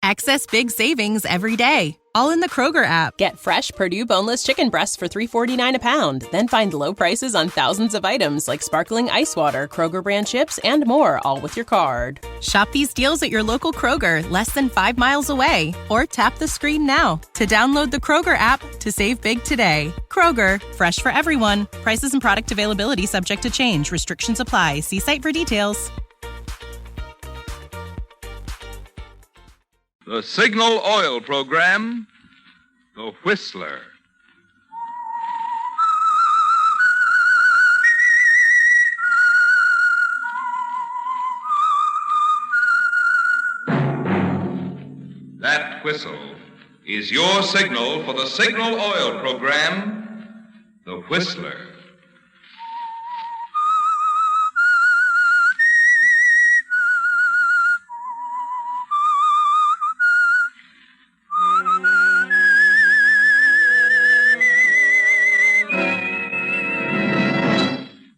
Access big savings every day, all in the Kroger app. Get fresh Purdue boneless chicken breasts for $3.49 a pound. Then find low prices on thousands of items like sparkling ice water, Kroger brand chips, and more, all with your card. Shop these deals at your local Kroger, less than 5 miles away. Or tap the screen now to download the Kroger app to save big today. Kroger, fresh for everyone. Prices and product availability subject to change. Restrictions apply. See site for details. The Signal Oil Program, The Whistler. That whistle is your signal for the Signal Oil Program, The Whistler.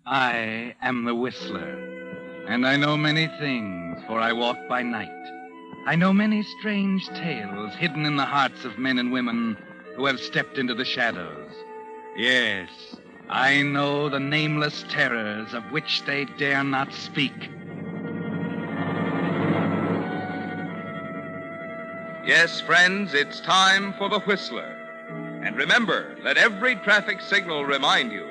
I am the Whistler, and I know many things, for I walk by night. I know many strange tales hidden in the hearts of men and women who have stepped into the shadows. Yes, I know the nameless terrors of which they dare not speak. Yes, friends, it's time for The Whistler. And remember, let every traffic signal remind you,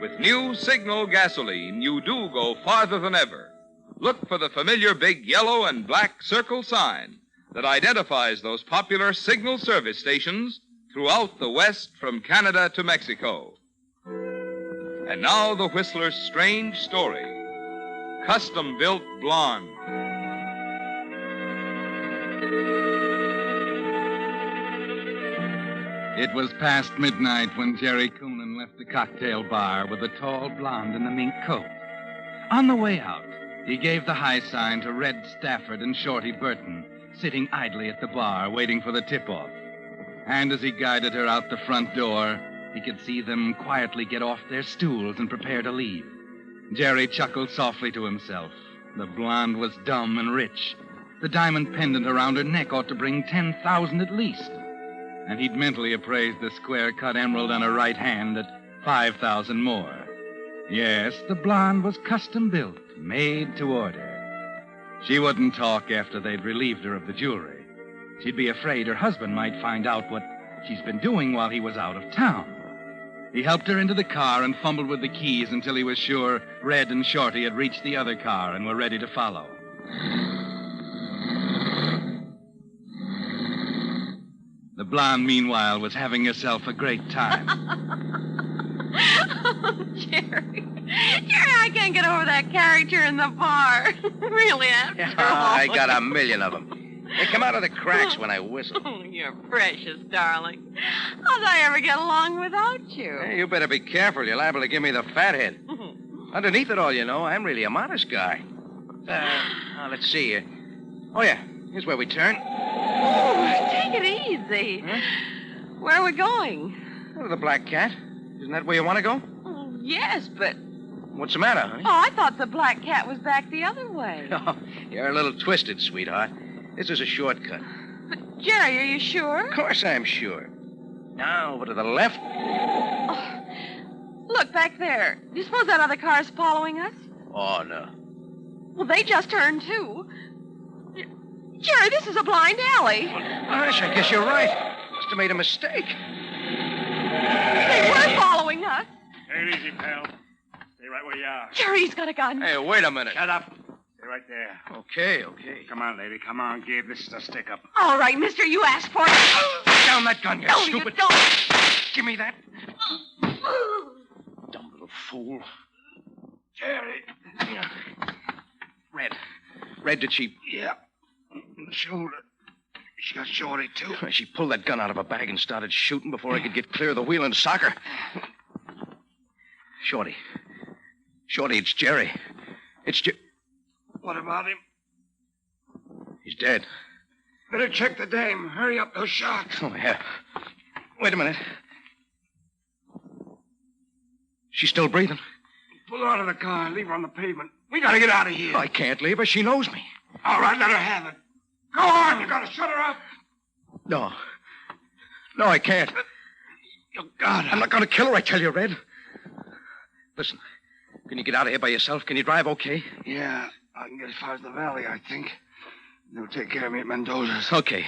with new Signal gasoline, you do go farther than ever. Look for the familiar big yellow and black circle sign that identifies those popular Signal service stations throughout the West from Canada to Mexico. And now the Whistler's strange story, Custom-Built Blonde. It was past midnight when Jerry Coonan left the cocktail bar with a tall blonde in a mink coat. On the way out, he gave the high sign to Red Stafford and Shorty Burton, sitting idly at the bar waiting for the tip-off. And as he guided her out the front door, he could see them quietly get off their stools and prepare to leave. Jerry chuckled softly to himself. The blonde was dumb and rich. The diamond pendant around her neck ought to bring 10,000 at least. And he'd mentally appraised the square-cut emerald on her right hand at 5,000 more. Yes, the blonde was custom-built, made to order. She wouldn't talk after they'd relieved her of the jewelry. She'd be afraid her husband might find out what she's been doing while he was out of town. He helped her into the car and fumbled with the keys until he was sure Red and Shorty had reached the other car and were ready to follow. The blonde, meanwhile, was having herself a great time. Oh, Jerry, I can't get over that character in the bar. Really, after all. I got a million of them. They come out of the cracks when I whistle. Oh, you're precious, darling. How'd I ever get along without you? Hey, you better be careful. You're liable to give me the fathead. Underneath it all, you know, I'm really a modest guy. Let's see. Oh, yeah. Here's where we turn. Oh, take it easy. Huh? Where are we going? Oh, the Black Cat. Isn't that where you want to go? Oh, yes, but... What's the matter, honey? Oh, I thought the Black Cat was back the other way. Oh, you're a little twisted, sweetheart. This is a shortcut. But, Jerry, are you sure? Of course I'm sure. Now, over to the left. Oh, look, back there. Do you suppose that other car's following us? Oh, no. Well, they just turned, too. Jerry, this is a blind alley. Gosh, I guess you're right. Must have made a mistake. They were following us. Take it easy, pal. Stay right where you are. Jerry's got a gun. Hey, wait a minute. Shut up. Stay right there. Okay. Come on, lady. Come on, Gabe. This is a stick-up. All right, mister, you asked for it. Put down that gun, you No, stupid. you don't. Give me that. Dumb little fool. Jerry. Red, did she... Yeah. In the shoulder. She got Shorty, too. She pulled that gun out of her bag and started shooting before I could get clear of the wheel and sock her. Shorty, it's Jerry. What about him? He's dead. Better check the dame. Hurry up, those shots. Oh, yeah. Wait a minute. She's still breathing. Pull her out of the car and leave her on the pavement. We gotta get out of here. I can't leave her. She knows me. All right, let her have it. Go on. You got to shut her up. No. No, I can't. You got her. I'm not going to kill her, I tell you, Red. Listen, can you get out of here by yourself? Can you drive okay? Yeah, I can get as far as the valley, I think. They'll take care of me at Mendoza's. Okay.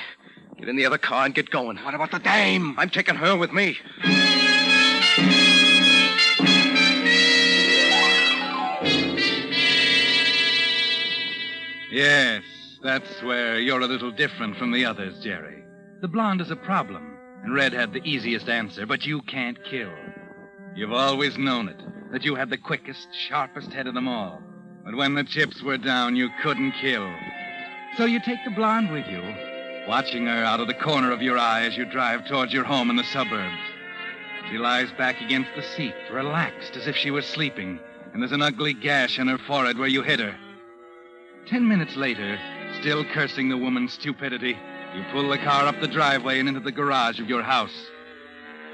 Get in the other car and get going. What about the dame? I'm taking her with me. Yes, that's where you're a little different from the others, Jerry. The blonde is a problem, and Red had the easiest answer, but you can't kill. You've always known it, that you had the quickest, sharpest head of them all. But when the chips were down, you couldn't kill. So you take the blonde with you, watching her out of the corner of your eye as you drive towards your home in the suburbs. She lies back against the seat, relaxed as if she was sleeping, and there's an ugly gash on her forehead where you hit her. 10 minutes later, still cursing the woman's stupidity, you pull the car up the driveway and into the garage of your house.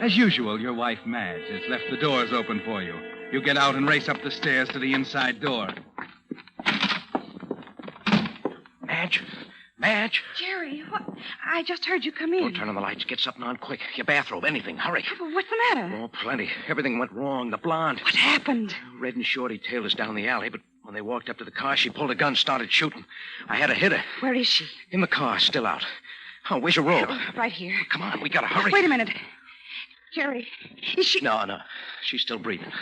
As usual, your wife, Madge, has left the doors open for you. You get out and race up the stairs to the inside door. Madge? Madge? Jerry, what? I just heard you come in. Oh, turn on the lights. Get something on quick. Your bathrobe, anything. Hurry. What's the matter? Oh, plenty. Everything went wrong. The blonde. What happened? Red and Shorty tailed us down the alley, but when they walked up to the car, she pulled a gun, started shooting. I had to hit her. Where is she? In the car, still out. Oh, where's your robe? Right here. Come on, we gotta hurry. Wait a minute. Jerry, is she... No. She's still breathing.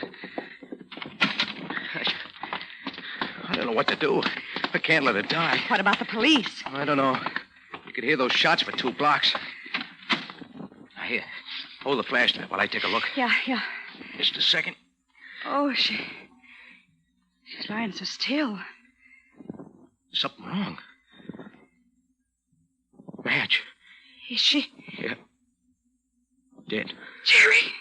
I don't know what to do. I can't let her die. What about the police? I don't know. You could hear those shots for 2 blocks. Now, here. Hold the flashlight while I take a look. Yeah. Just a second. Oh, she's lying so still. Something wrong. Madge. Is she? Yeah. Dead. Jerry!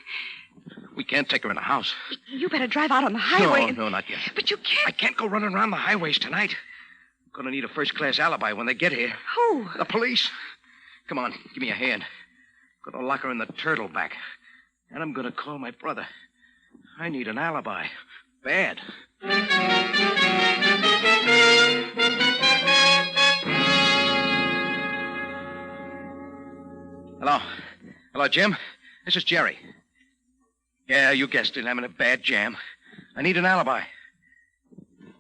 We can't take her in the house. You better drive out on the highway. No, not yet. But you can't. I can't go running around the highways tonight. I'm going to need a first-class alibi when they get here. Who? The police. Come on, give me a hand. I'm going to lock her in the turtleback. And I'm going to call my brother. I need an alibi. Bad. Hello. Hello, Jim. This is Jerry. Yeah, you guessed it. I'm in a bad jam. I need an alibi.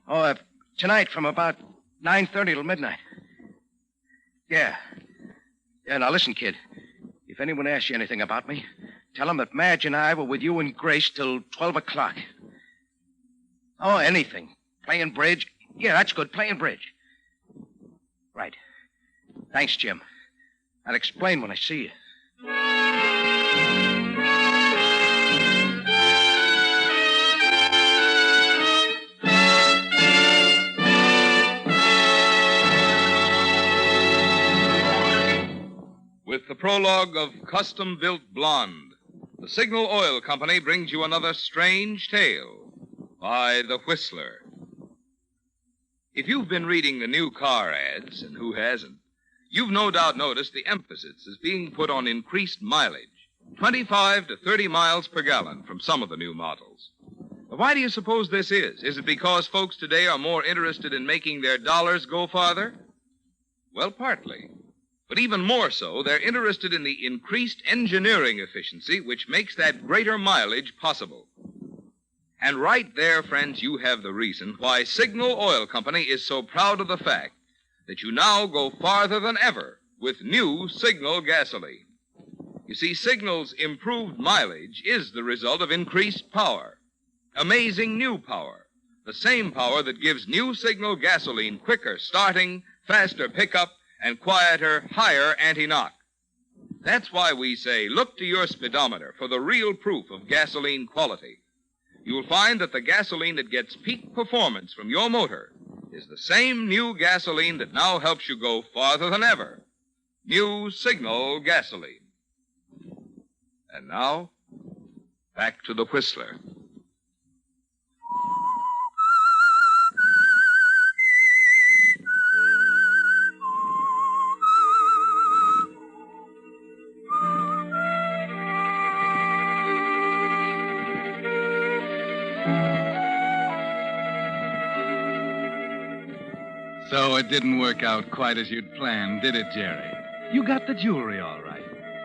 Oh, tonight from about 9:30 till midnight. Yeah. Yeah, now listen, kid. If anyone asks you anything about me, tell them that Madge and I were with you and Grace till 12 o'clock. Oh, anything. Playing bridge. Yeah, that's good. Playing bridge. Right. Thanks, Jim. I'll explain when I see you. With the prologue of Custom-Built Blonde, the Signal Oil Company brings you another strange tale by The Whistler. If you've been reading the new car ads, and who hasn't, you've no doubt noticed the emphasis is being put on increased mileage, 25 to 30 miles per gallon from some of the new models. But why do you suppose this is? Is it because folks today are more interested in making their dollars go farther? Well, partly. But even more so, they're interested in the increased engineering efficiency which makes that greater mileage possible. And right there, friends, you have the reason why Signal Oil Company is so proud of the fact that you now go farther than ever with new Signal gasoline. You see, Signal's improved mileage is the result of increased power. Amazing new power. The same power that gives new Signal gasoline quicker starting, faster pickup, and quieter, higher anti-knock. That's why we say, look to your speedometer for the real proof of gasoline quality. You'll find that the gasoline that gets peak performance from your motor is the same new gasoline that now helps you go farther than ever. New Signal gasoline. And now, back to the Whistler. So Oh, it didn't work out quite as you'd planned, did it, Jerry? You got the jewelry all right.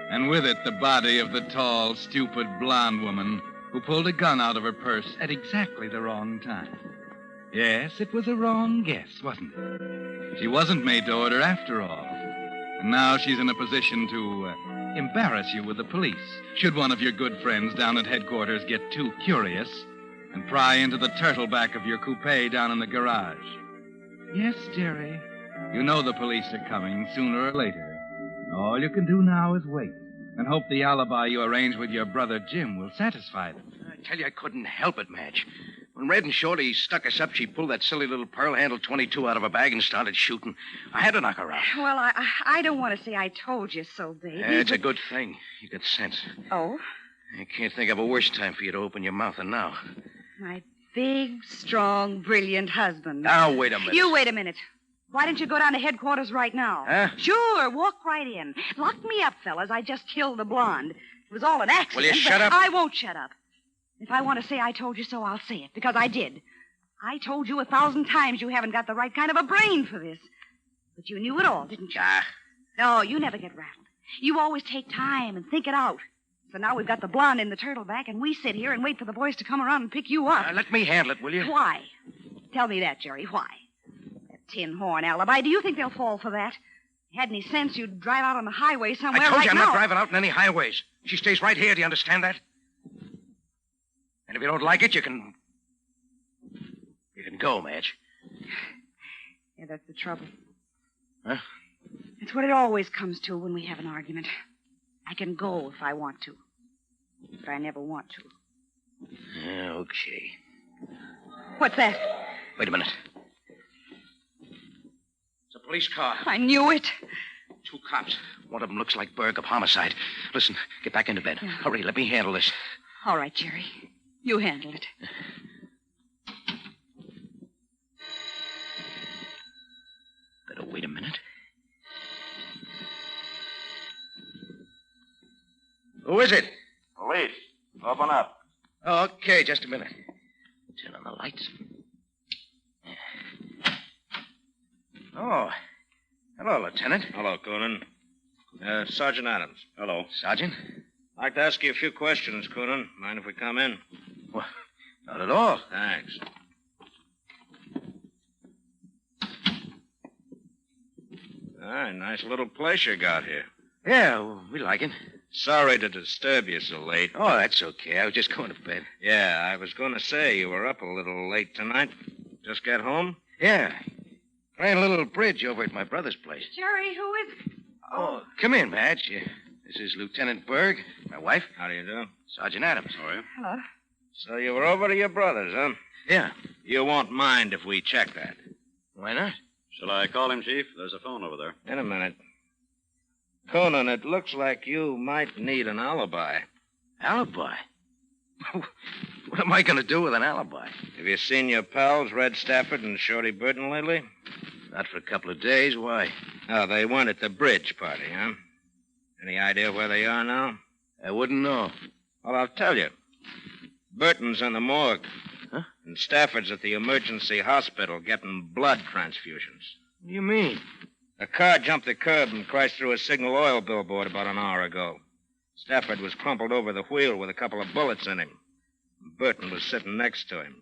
And with it, the body of the tall, stupid blonde woman who pulled a gun out of her purse at exactly the wrong time. Yes, it was a wrong guess, wasn't it? She wasn't made to order after all. And now she's in a position to embarrass you with the police, should one of your good friends down at headquarters get too curious and pry into the turtle back of your coupe down in the garage. Yes, Jerry, you know the police are coming sooner or later. All you can do now is wait and hope the alibi you arranged with your brother Jim will satisfy them. I tell you, I couldn't help it, Madge. When Red and Shorty stuck us up, she pulled that silly little pearl-handled .22 out of her bag and started shooting. I had to knock her out. Well, I don't want to say I told you so, baby. Yeah, it's a good thing. You got sense. Oh? I can't think of a worse time for you to open your mouth than now. My big, strong, brilliant husband. Now, wait a minute. You wait a minute. Why don't you go down to headquarters right now? Huh? Sure, walk right in. Lock me up, fellas. I just killed the blonde. It was all an accident. Will you shut up? I won't shut up. If I want to say I told you so, I'll say it, because I did. I told you 1,000 times you haven't got the right kind of a brain for this. But you knew it all, didn't you? Ah. No, you never get rattled. You always take time and think it out. So now we've got the blonde in the turtleback, and we sit here and wait for the boys to come around and pick you up. Let me handle it, will you? Why? Tell me that, Jerry. Why? That tin horn alibi. Do you think they'll fall for that? If you had any sense, you'd drive out on the highway somewhere I told you I'm now. not driving out in any highways. She stays right here. Do you understand that? And if you don't like it, you can go, Madge. Yeah, that's the trouble. Huh? It's what it always comes to when we have an argument. I can go if I want to. But I never want to. Okay. What's that? Wait a minute. It's a police car. I knew it. 2 cops. One of them looks like Berg of homicide. Listen, get back into bed. Yeah. Hurry, let me handle this. All right, Jerry. You handle it. Better wait a minute. Who is it? Police. Open up. Okay, just a minute. Turn on the lights. Oh. Hello, Lieutenant. Hello, Coonan. Sergeant Adams. Hello. Sergeant? I'd like to ask you a few questions, Coonan. Mind if we come in? Well, not at all. Thanks. Nice little place you got here. Yeah, well, we like it. Sorry to disturb you so late. Oh, that's okay. I was just going to bed. Yeah, I was going to say you were up a little late tonight. Just get home? Yeah. Ran a little bridge over at my brother's place. Jerry, who is it? Oh, come in, Madge. This is Lieutenant Berg, my wife. How do you do? Sergeant Adams. How are you? Hello. So you were over to your brother's, huh? Yeah. You won't mind if we check that. Why not? Shall I call him, Chief? There's a phone over there. In a minute. Conan, it looks like you might need an alibi. Alibi? What am I going to do with an alibi? Have you seen your pals, Red Stafford and Shorty Burton, lately? Not for a couple of days. Why? Oh, they weren't at the bridge party, huh? Any idea where they are now? I wouldn't know. Well, I'll tell you. Burton's in the morgue. Huh? And Stafford's at the emergency hospital getting blood transfusions. What do you mean? A car jumped the curb and crashed through a Signal Oil billboard about an hour ago. Stafford was crumpled over the wheel with a couple of bullets in him. Burton was sitting next to him,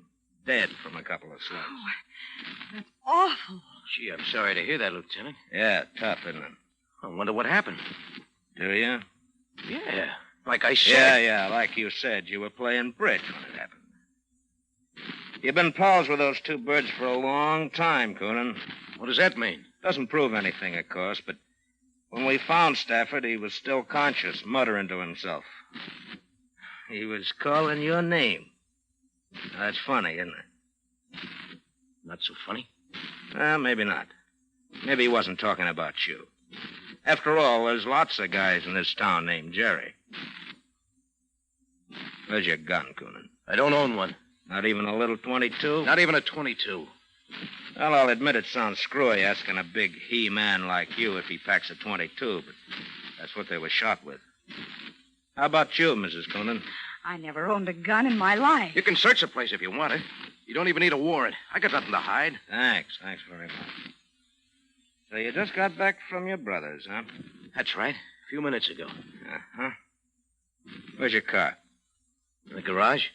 dead from a couple of slugs. Oh, that's awful. Gee, I'm sorry to hear that, Lieutenant. Yeah, tough, isn't it? I wonder what happened. Do you? Yeah, like I said. Yeah, like you said. You were playing bridge when it happened. You've been pals with those 2 birds for a long time, Coonan. What does that mean? Doesn't prove anything, of course, but when we found Stafford, he was still conscious, muttering to himself. He was calling your name. That's funny, isn't it? Not so funny. Well, maybe not. Maybe he wasn't talking about you. After all, there's lots of guys in this town named Jerry. Where's your gun, Coonan? I don't own one. Not even a little .22? Not even a .22. Well, I'll admit it sounds screwy asking a big he-man like you if he packs a .22, but that's what they were shot with. How about you, Mrs. Coonan? I never owned a gun in my life. You can search the place if you want it. You don't even need a warrant. I got nothing to hide. Thanks very much. So you just got back from your brother's, huh? That's right. A few minutes ago. Uh-huh. Where's your car? In the garage?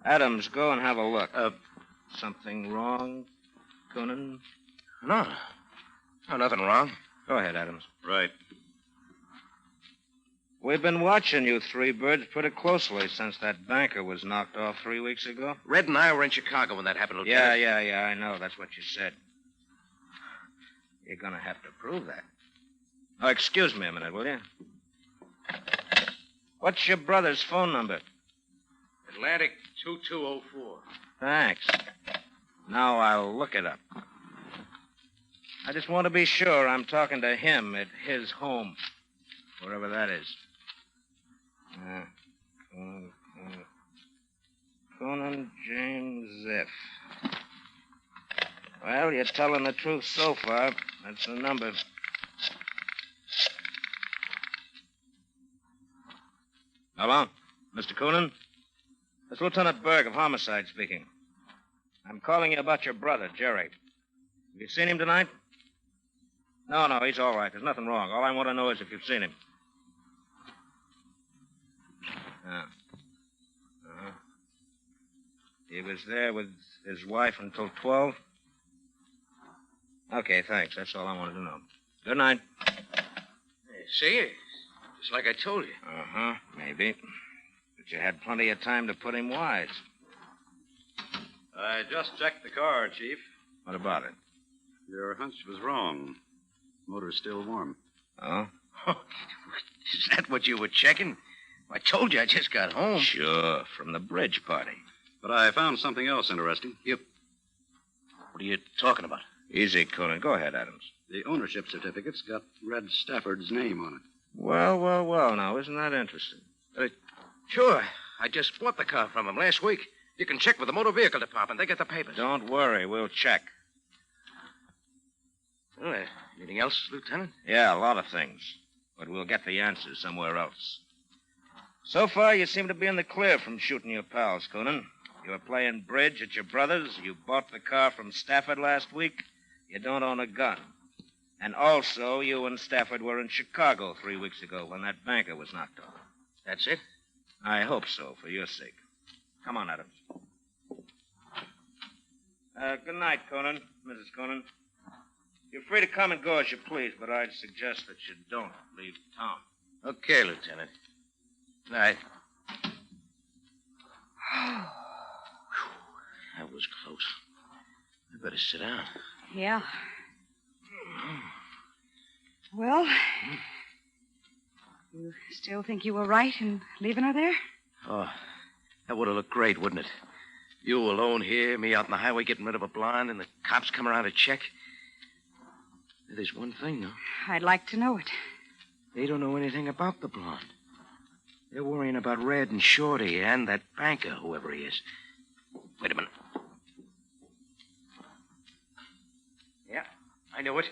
Adams, go and have a look. Something wrong, Coonan? No. No, nothing wrong. Go ahead, Adams. Right. We've been watching you three birds pretty closely since that banker was knocked off 3 weeks ago. Red and I were in Chicago when that happened, Lieutenant. Yeah, I know. That's what you said. You're going to have to prove that. Oh, excuse me a minute, will you? What's your brother's phone number? Atlantic 2204. Thanks. Now I'll look it up. I just want to be sure I'm talking to him at his home, wherever that is. Conan James Ziff. Well, you're telling the truth so far. That's the number. Hello? Mr. Coonan? It's Lieutenant Berg of Homicide speaking. I'm calling you about your brother, Jerry. Have you seen him tonight? No, he's all right. There's nothing wrong. All I want to know is if you've seen him. He was there with his wife until 12? Okay, thanks. That's all I wanted to know. Good night. See? Just like I told you. Uh-huh, maybe. But you had plenty of time to put him wise. I just checked the car, Chief. What about it? Your hunch was wrong. Motor's still warm. Oh? Is that what you were checking? I told you I just got home. Sure, from the bridge party. But I found something else interesting. What are you talking about? Easy, Conan. Go ahead, Adams. The ownership certificate's got Red Stafford's name on it. Well. Now, isn't that interesting? Sure. I just bought the car from him last week. You can check with the motor vehicle department. They get the papers. Don't worry. We'll check. Well, anything else, Lieutenant? Yeah, a lot of things. But we'll get the answers somewhere else. So far, you seem to be in the clear from shooting your pals, Conan. You were playing bridge at your brother's. You bought the car from Stafford last week. You don't own a gun. And also, you and Stafford were in Chicago 3 weeks ago when that banker was knocked off. That's it? I hope so, for your sake. Come on, Adams. Good night, Conan, Mrs. Conan. You're free to come and go as you please, but I'd suggest that you don't leave town. Okay, Lieutenant. Night. That was close. I better sit down. Yeah. Well, you still think you were right in leaving her there? Oh, that would have looked great, wouldn't it? You alone here, me out on the highway getting rid of a blonde, and the cops come around to check. There's one thing, though. I'd like to know it. They don't know anything about the blonde. They're worrying about Red and Shorty and that banker, whoever he is. Wait a minute. Yeah, I knew it.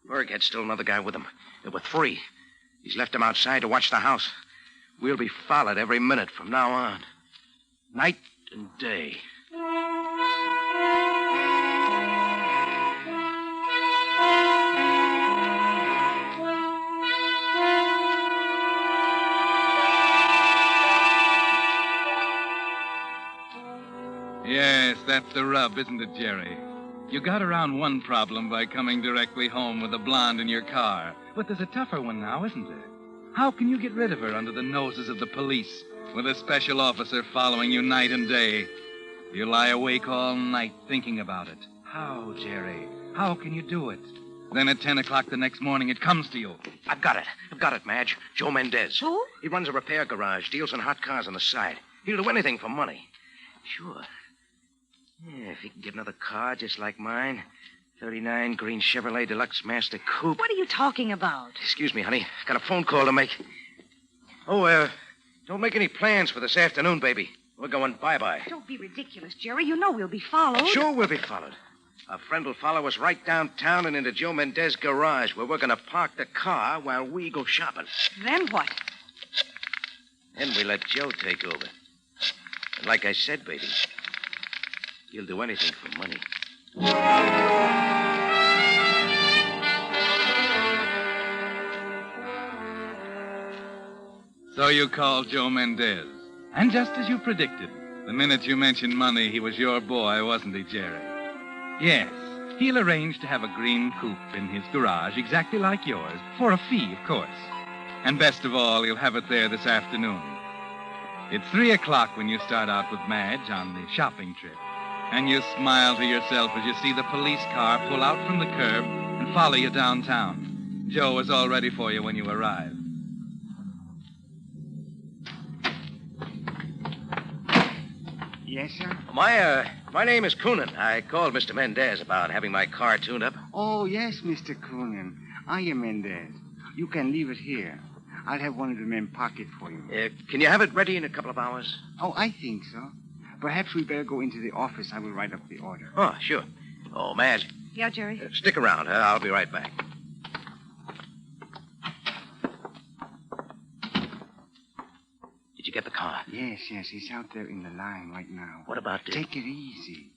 Berg had still another guy with him. There were 3. He's left them outside to watch the house. We'll be followed every minute from now on. Night and day. Yes, that's the rub, isn't it, Jerry? You got around one problem by coming directly home with a blonde in your car. But there's a tougher one now, isn't there? How can you get rid of her under the noses of the police with a special officer following you night and day? You lie awake all night thinking about it. How, Jerry? How can you do it? Then at 10 o'clock the next morning, it comes to you. I've got it, Madge. Joe Mendez. Who? He runs a repair garage, deals in hot cars on the side. He'll do anything for money. Sure. Yeah, if he can get another car just like mine. 39 green Chevrolet Deluxe Master Coupe. What are you talking about? Excuse me, honey. Got a phone call to make. Oh, don't make any plans for this afternoon, baby. We're going bye-bye. Don't be ridiculous, Jerry. You know we'll be followed. Sure we'll be followed. A friend will follow us right downtown and into Joe Mendez's garage, where we're going to park the car while we go shopping. Then what? Then we let Joe take over. And like I said, baby, he'll do anything for money. So you called Joe Mendez. And just as you predicted, the minute you mentioned money, he was your boy, wasn't he, Jerry? Yes, he'll arrange to have a green coupe in his garage exactly like yours, for a fee, of course. And best of all, he'll have it there this afternoon. It's 3 o'clock when you start out with Madge on the shopping trip. And you smile to yourself as you see the police car pull out from the curb and follow you downtown. Joe is all ready for you when you arrive. Yes, sir? My name is Coonan. I called Mr. Mendez about having my car tuned up. Oh, yes, Mr. Coonan. I am Mendez. You can leave it here. I'll have one of the men park it for you. Can you have it ready in a couple of hours? Oh, I think so. Perhaps we better go into the office. I will write up the order. Oh, sure. Oh, Madge. Yeah, Jerry? Stick around, huh? I'll be right back. Did you get the car? Yes, he's out there in the line right now. What about this? Take it easy.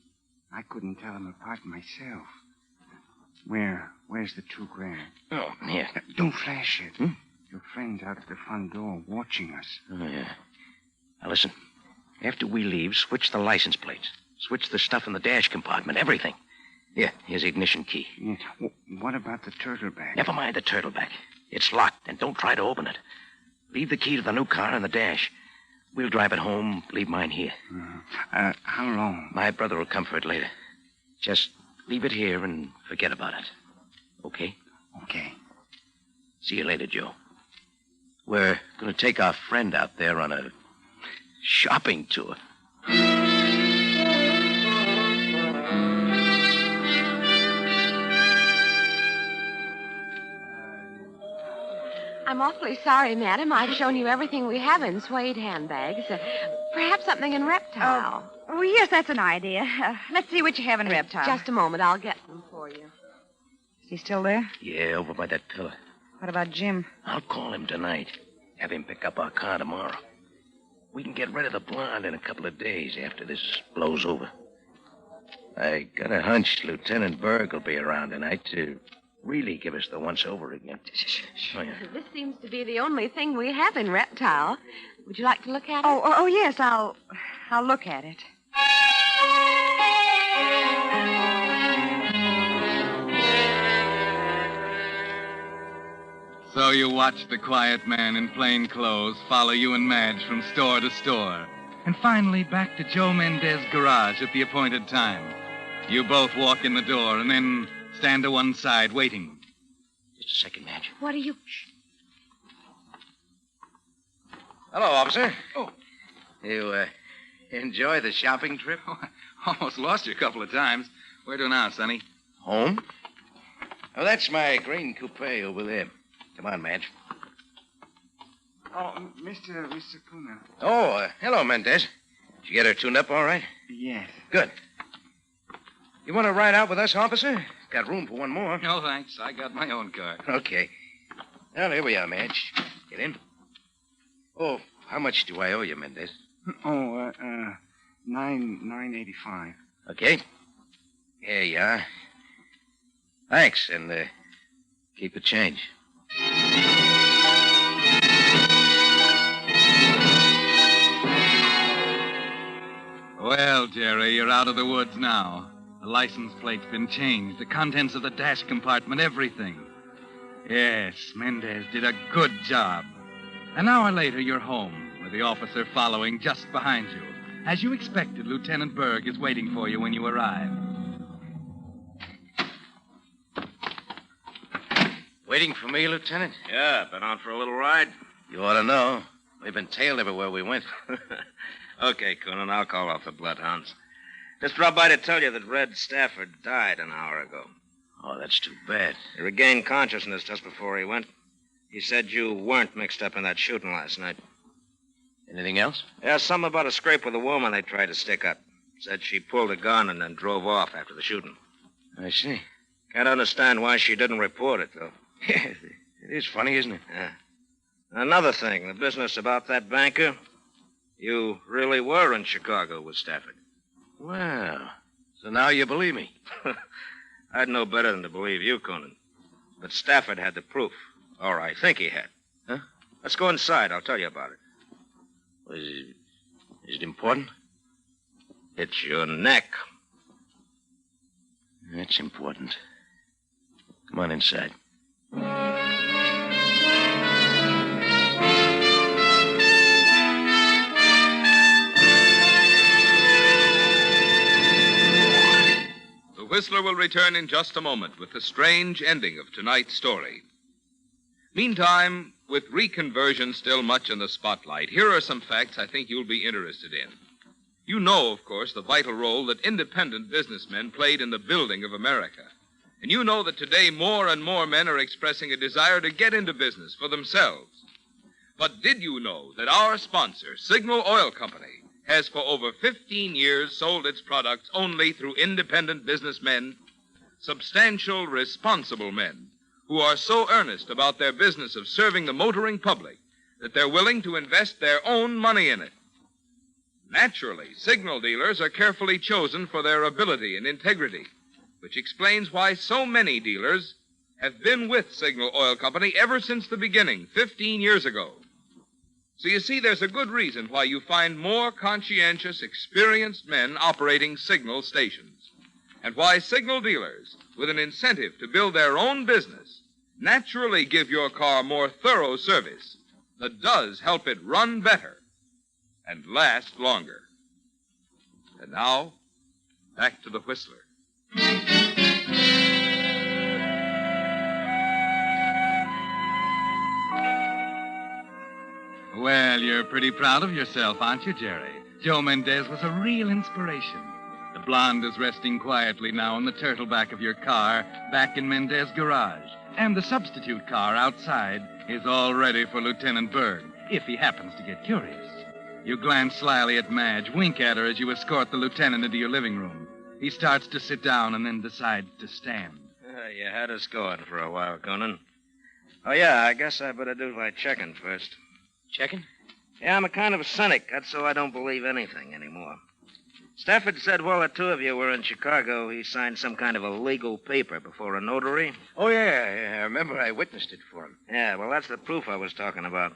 I couldn't tell them apart myself. Where's the $2,000? Oh, here. Don't flash it. Your friend's out at the front door watching us. Oh, yeah. Now, listen. After we leave, switch the license plates. Switch the stuff in the dash compartment, everything. Here's the ignition key. Yeah. What about the turtleback? Never mind the turtleback. It's locked, and don't try to open it. Leave the key to the new car in the dash. We'll drive it home, leave mine here. How long? My brother will come for it later. Just leave it here and forget about it. Okay? Okay. See you later, Joe. We're going to take our friend out there on a shopping tour. I'm awfully sorry, madam. I've shown you everything we have in suede handbags. Perhaps something in reptile. Oh, yes, that's an idea. Let's see what you have in reptile. Just a moment. I'll get them for you. Is he still there? Yeah, over by that pillar. What about Jim? I'll call him tonight. Have him pick up our car tomorrow. We can get rid of the blonde in a couple of days after this blows over. I got a hunch Lieutenant Berg will be around tonight to really give us the once-over again. Oh, yeah. This seems to be the only thing we have in reptile. Would you like to look at it? Oh, yes, I'll look at it. So you watch the quiet man in plain clothes follow you and Madge from store to store. And finally back to Joe Mendez's garage at the appointed time. You both walk in the door and then stand to one side waiting. Just a second, Madge. What are you... Hello, officer. Oh. You, enjoy the shopping trip? Oh, I almost lost you a couple of times. Where to now, Sonny? Home? Oh, that's my green coupe over there. Come on, Madge. Oh, Mr. Coonan. Oh, hello, Mendez. Did you get her tuned up all right? Yes. Good. You want to ride out with us, officer? Got room for one more. No, thanks. I got my own car. Okay. Well, here we are, Madge. Get in. Oh, how much do I owe you, Mendez? Oh, $9.85. Okay. Here you are. Thanks, and keep the change. Well, Jerry, you're out of the woods now. The license plate's been changed, the contents of the dash compartment, everything. Yes, Mendez did a good job. An hour later, you're home, with the officer following just behind you. As you expected, Lieutenant Berg is waiting for you when you arrive. Waiting for me, Lieutenant? Yeah, been out for a little ride. You ought to know. We've been tailed everywhere we went. Okay, Coonan, I'll call off the bloodhounds. Just dropped by to tell you that Red Stafford died an hour ago. Oh, that's too bad. He regained consciousness just before he went. He said you weren't mixed up in that shooting last night. Anything else? Yeah, something about a scrape with a woman they tried to stick up. Said she pulled a gun and then drove off after the shooting. I see. Can't understand why she didn't report it, though. It is funny, isn't it? Yeah. Another thing, the business about that banker. You really were in Chicago with Stafford. Well, so now you believe me. I'd know better than to believe you, Coonan. But Stafford had the proof. Or I think he had. Huh? Let's go inside. I'll tell you about it. Is it important? It's your neck. That's important. Come on inside. The Whistler will return in just a moment with the strange ending of tonight's story. Meantime, with reconversion still much in the spotlight, here are some facts I think you'll be interested in. You know, of course, the vital role that independent businessmen played in the building of America. And you know that today more and more men are expressing a desire to get into business for themselves. But did you know that our sponsor, Signal Oil Company, has for over 15 years sold its products only through independent businessmen, substantial, responsible men, who are so earnest about their business of serving the motoring public that they're willing to invest their own money in it. Naturally, signal dealers are carefully chosen for their ability and integrity, which explains why so many dealers have been with Signal Oil Company ever since the beginning, 15 years ago. So you see, there's a good reason why you find more conscientious, experienced men operating signal stations, and why signal dealers, with an incentive to build their own business, naturally give your car more thorough service that does help it run better and last longer. And now, back to the Whistler. Well, you're pretty proud of yourself, aren't you, Jerry? Joe Mendez was a real inspiration. The Blond is resting quietly now in the turtleback of your car back in Mendez garage. And the substitute car outside is all ready for Lieutenant Berg, if he happens to get curious. You glance slyly at Madge, wink at her as you escort the lieutenant into your living room. He starts to sit down and then decides to stand. You had us going for a while, Conan. Oh, yeah, I guess I better do my checking first. Checking? Yeah, I'm a kind of a cynic. That's so I don't believe anything anymore. Stafford said while the two of you were in Chicago, he signed some kind of a legal paper before a notary. Oh, yeah. I remember I witnessed it for him. Yeah, well, that's the proof I was talking about.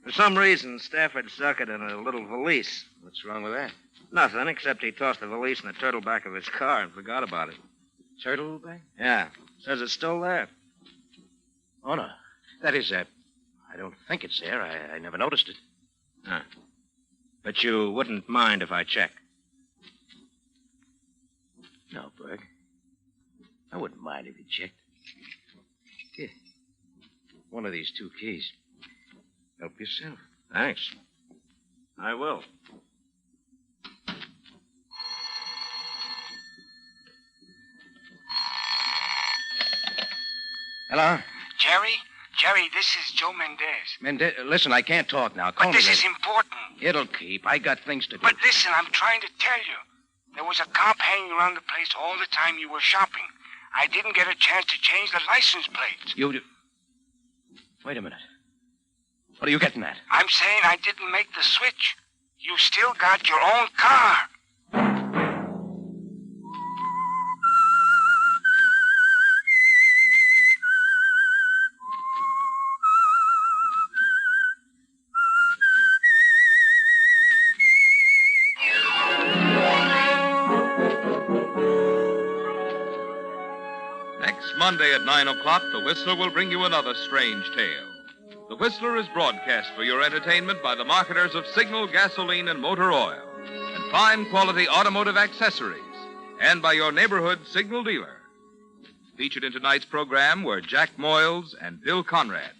For some reason, Stafford stuck it in a little valise. What's wrong with that? Nothing, except he tossed the valise in the turtle back of his car and forgot about it. Turtle bag? Yeah. Says it's still there. Oh, no. That is, I don't think it's there. I never noticed it. Huh. But you wouldn't mind if I check? No, Berg. I wouldn't mind if you checked. Here. One of these two keys. Help yourself. Thanks. I will. Hello? Jerry, this is Joe Mendez. Mendez, listen, I can't talk now. But this is important. It'll keep. I got things to do. But listen, I'm trying to tell you. There was a cop hanging around the place all the time you were shopping. I didn't get a chance to change the license plates. Wait a minute. What are you getting at? I'm saying I didn't make the switch. You still got your own car. Monday at 9 o'clock, the Whistler will bring you another strange tale. The Whistler is broadcast for your entertainment by the marketers of Signal gasoline and motor oil and fine quality automotive accessories, and by your neighborhood Signal dealer. Featured in tonight's program were Jack Moyles and Bill Conrad.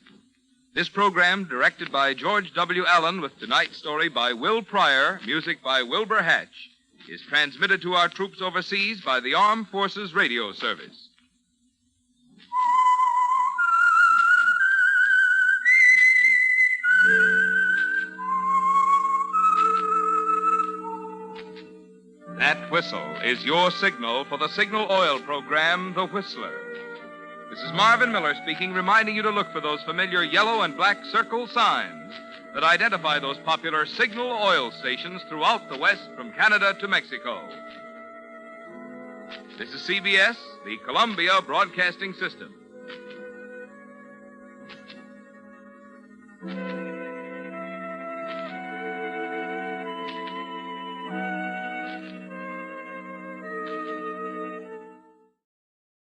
This program, directed by George W. Allen, with tonight's story by Will Pryor, music by Wilbur Hatch, is transmitted to our troops overseas by the Armed Forces Radio Service. That whistle is your signal for the Signal Oil program, The Whistler. This is Marvin Miller speaking, reminding you to look for those familiar yellow and black circle signs that identify those popular Signal Oil stations throughout the West from Canada to Mexico. This is CBS, the Columbia Broadcasting System.